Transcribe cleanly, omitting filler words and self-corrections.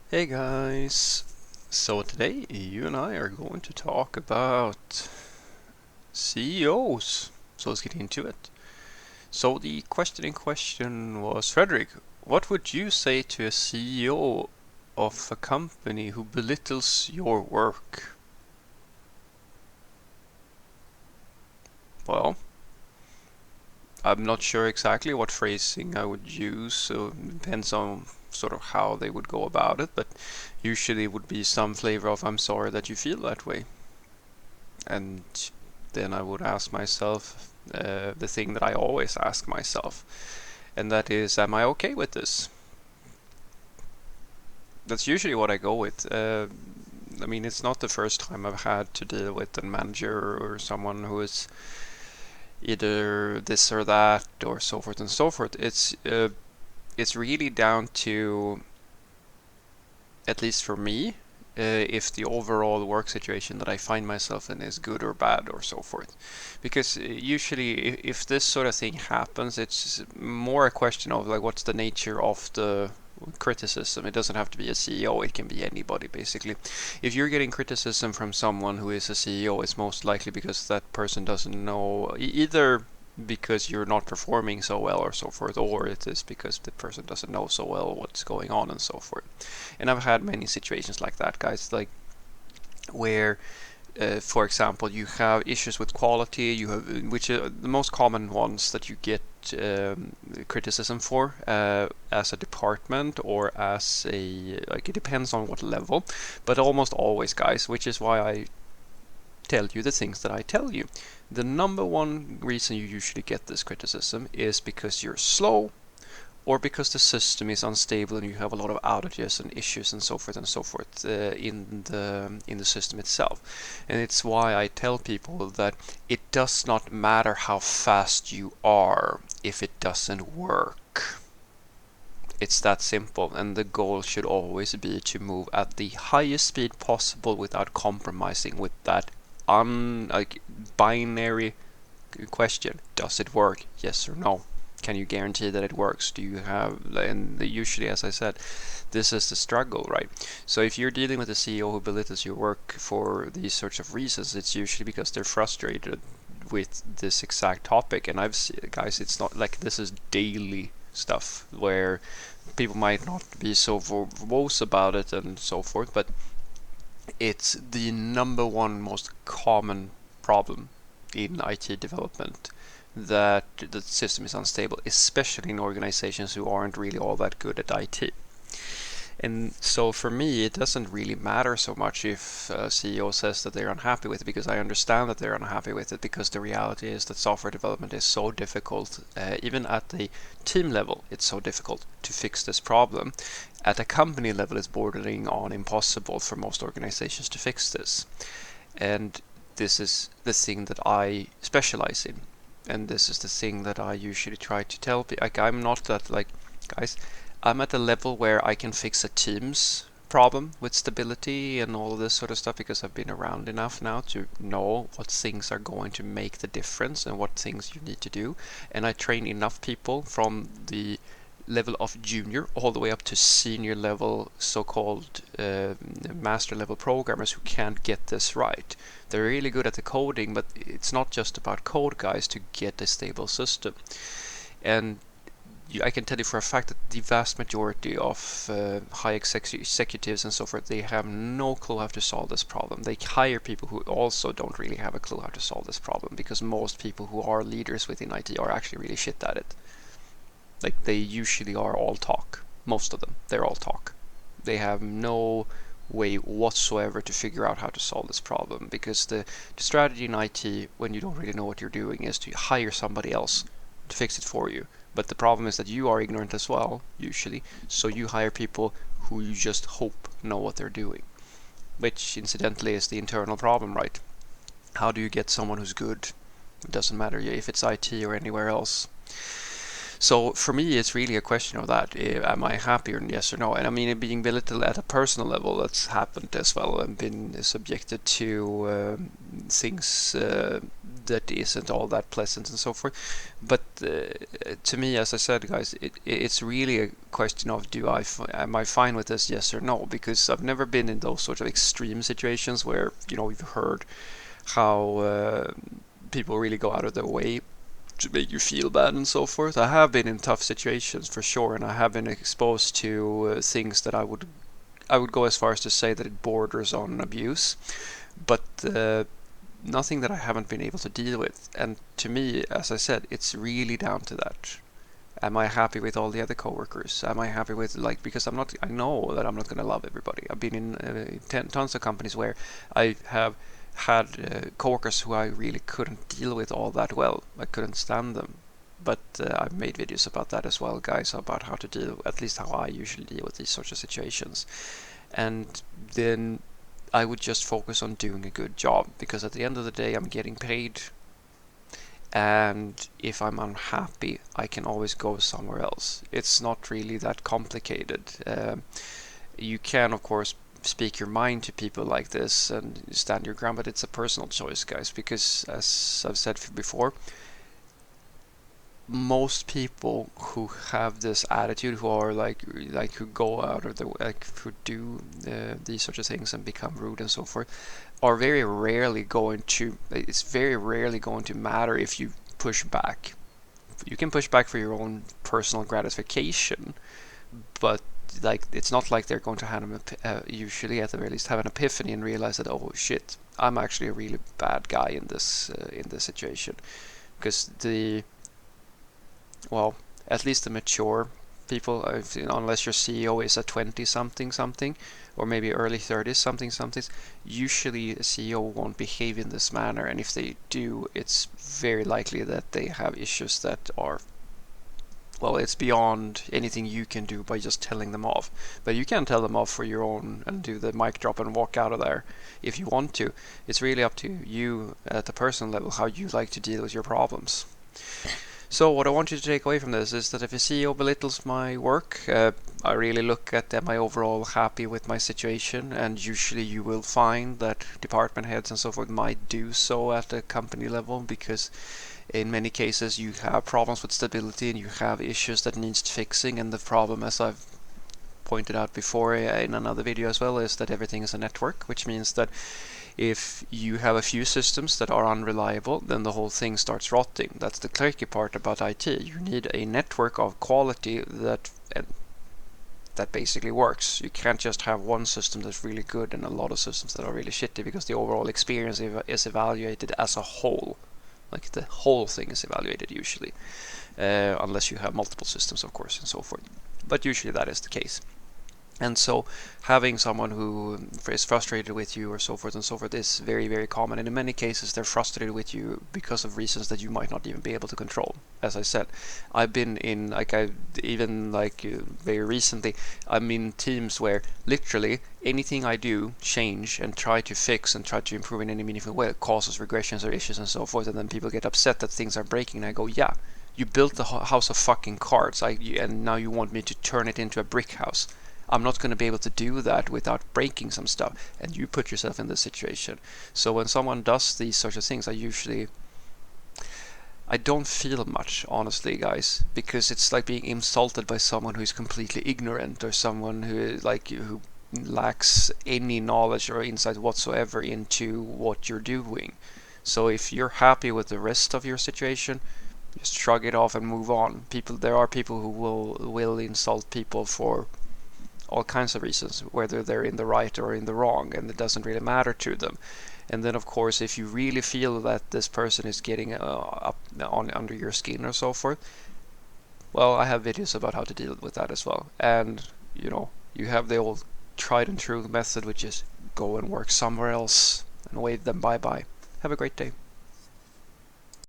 Hey guys! So today you and I are going to talk about CEOs. So let's get into it. So the question in question was, Frederick, what would you say to a CEO of a company who belittles your work? Well, I'm not sure exactly what phrasing I would use, so it depends on sort of how they would go about it, but usually it would be some flavor of I'm sorry that you feel that way. And then I would ask myself the thing that I always ask myself, and that is, am I okay with this? That's usually what I go with. I mean, it's not the first time I've had to deal with a manager or someone who is either this or that or so forth and so forth. It's really down to, at least for me, if the overall work situation that I find myself in is good or bad or so forth. Because usually, if this sort of thing happens, it's more a question of like what's the nature of the criticism. It doesn't have to be a CEO, it can be anybody basically. If you're getting criticism from someone who is a CEO, it's most likely because that person doesn't know either because you're not performing so well or so forth, or it is because the person doesn't know so well what's going on and so forth. And I've had many situations like that, guys, like where for example, you have issues with quality. You have, which are the most common ones that you get criticism for as a department or as a, like, it depends on what level, but almost always, guys, which is why I tell you the things that I tell you. The number one reason you usually get this criticism is because you're slow, or because the system is unstable and you have a lot of outages and issues and so forth in the system itself. And it's why I tell people that it does not matter how fast you are if it doesn't work. It's that simple, and the goal should always be to move at the highest speed possible without compromising with that like binary question. Does it work? Yes or no? Can you guarantee that it works? Do you have, and usually, as I said, this is the struggle, right? So if you're dealing with a CEO who belittles your work for these sorts of reasons, it's usually because they're frustrated with this exact topic. And I've seen, guys, it's not like this is daily stuff where people might not be so verbose about it and so forth, but it's the number one most common problem in IT development, that the system is unstable, especially in organizations who aren't really all that good at IT. And so for me, it doesn't really matter so much if a CEO says that they're unhappy with it, because I understand that they're unhappy with it, because the reality is that software development is so difficult. Even at the team level, it's so difficult to fix this problem. At a company level, it's bordering on impossible for most organizations to fix this. And this is the thing that I specialize in. And this is the thing that I usually try to tell people. Like, I'm not that, like, guys, I'm at a level where I can fix a team's problem with stability and all of this sort of stuff, because I've been around enough now to know what things are going to make the difference and what things you need to do. And I train enough people from the level of junior all the way up to senior level, so-called master level programmers who can't get this right. They're really good at the coding, but it's not just about code, guys, to get a stable system. And I can tell you for a fact that the vast majority of high executives and so forth, they have no clue how to solve this problem. They hire people who also don't really have a clue how to solve this problem, because most people who are leaders within IT are actually really shit at it. Like, they usually are all talk. Most of them, they're all talk. They have no way whatsoever to figure out how to solve this problem, because the strategy in IT, when you don't really know what you're doing, is to hire somebody else to fix it for you. But the problem is that you are ignorant as well, usually, so you hire people who you just hope know what they're doing. Which, incidentally, is the internal problem, right? How do you get someone who's good? It doesn't matter if it's IT or anywhere else. So for me, it's really a question of that. Am I happy, or yes or no? And I mean, being belittled at a personal level, that's happened as well, and been subjected to things that isn't all that pleasant and so forth. But to me, as I said, guys, it's really a question of am I fine with this, yes or no? Because I've never been in those sort of extreme situations where, you've heard how people really go out of their way to make you feel bad and so forth. I have been in tough situations for sure, and I have been exposed to things that I would go as far as to say that it borders on abuse, but nothing that I haven't been able to deal with. And to me, as I said, it's really down to that. Am I happy with all the other coworkers? Am I happy with, because I know that I'm not going to love everybody. I've been in tons of companies where I have had coworkers who I really couldn't deal with all that well. I couldn't stand them. But I've made videos about that as well, guys, about how to deal, at least how I usually deal with these sorts of situations. And then I would just focus on doing a good job, because at the end of the day, I'm getting paid. And if I'm unhappy, I can always go somewhere else. It's not really that complicated. You can, of course, speak your mind to people like this and stand your ground, but it's a personal choice, guys, because as I've said before, most people who have this attitude, who are who go out of the who do these sorts of things and become rude and so forth, are very rarely going to. It's very rarely going to matter if you push back. You can push back for your own personal gratification, but it's not like they're going to have usually at the very least have an epiphany and realize that, oh shit, I'm actually a really bad guy in this situation, because at least the mature people, unless your CEO is a 20 something, or maybe early 30s something, usually a CEO won't behave in this manner, and if they do, it's very likely that they have issues that are, it's beyond anything you can do by just telling them off. But you can tell them off for your own and do the mic drop and walk out of there if you want to. It's really up to you at the personal level how you like to deal with your problems. So what I want you to take away from this is that if a CEO belittles my work, I really look at, am I overall happy with my situation? And usually you will find that department heads and so forth might do so at the company level, because in many cases you have problems with stability and you have issues that needs fixing. And the problem, as I've pointed out before in another video as well, is that everything is a network, which means that if you have a few systems that are unreliable, then the whole thing starts rotting. That's the tricky part about IT. You need a network of quality that basically works. You can't just have one system that's really good and a lot of systems that are really shitty, because the overall experience is evaluated as a whole. Like the whole thing is evaluated usually, unless you have multiple systems, of course, and so forth. But usually that is the case. And so having someone who is frustrated with you or so forth and so forth is very, very common. And in many cases, they're frustrated with you because of reasons that you might not even be able to control. As I said, I've been in, very recently, I'm in teams where literally anything I do, change, and try to fix and try to improve in any meaningful way causes regressions or issues and so forth. And then people get upset that things are breaking. And I go, yeah, you built the house of fucking cards, and now you want me to turn it into a brick house. I'm not going to be able to do that without breaking some stuff, and you put yourself in this situation. So when someone does these sorts of things, I don't feel much, honestly, guys, because it's like being insulted by someone who's completely ignorant, or someone who lacks any knowledge or insight whatsoever into what you're doing. So if you're happy with the rest of your situation, just shrug it off and move on. There are people who will insult people for all kinds of reasons, whether they're in the right or in the wrong, and it doesn't really matter to them. And then, of course, if you really feel that this person is getting under your skin or so forth, well, I have videos about how to deal with that as well. And you have the old tried and true method, which is go and work somewhere else and wave them bye bye. Have a great day.